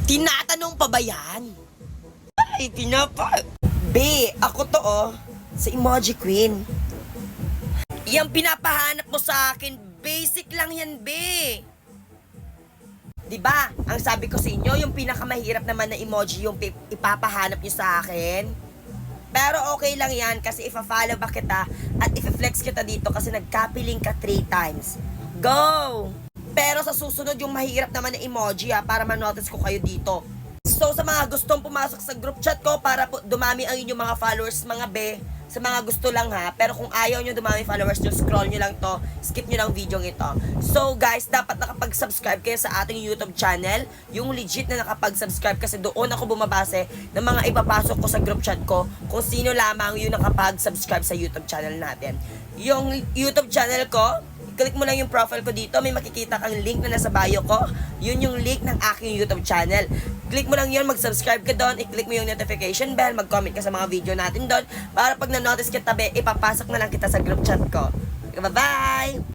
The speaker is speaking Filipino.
Tinatanong pa ba yan? Ay, Be, ako to sa Emoji Queen. Yung pinapahanap mo sa akin, basic lang yan, be. Diba? Ang sabi ko sa inyo, yung pinakamahirap naman na emoji yung ipapahanap nyo sa akin. Pero okay lang yan kasi ifa-follow ba kita at ifa-flex kita dito kasi nagkapiling ka 3 times. Go! Pero sa susunod yung mahirap naman na emoji para ma-notice ko kayo dito. So sa mga gustong pumasok sa group chat ko para po dumami ang inyong mga followers, mga be, sa mga gusto lang ha, pero kung ayaw nyo dumami followers nyo, scroll nyo lang to, skip nyo lang video ito. So guys, dapat nakapag-subscribe kayo sa ating YouTube channel, yung legit na nakapag-subscribe kasi doon ako bumabase ng mga ipapasok ko sa group chat ko kung sino lamang yung nakapag-subscribe sa YouTube channel natin. Yung YouTube channel ko, click mo lang yung profile ko dito, may makikita kang link na nasa bio ko. Yun yung link ng aking YouTube channel. Click mo lang yun, mag-subscribe ka doon, i-click mo yung notification bell, mag-comment ka sa mga video natin doon, para pag na-notice kita, be, ipapasok na lang kita sa group chat ko. Bye-bye!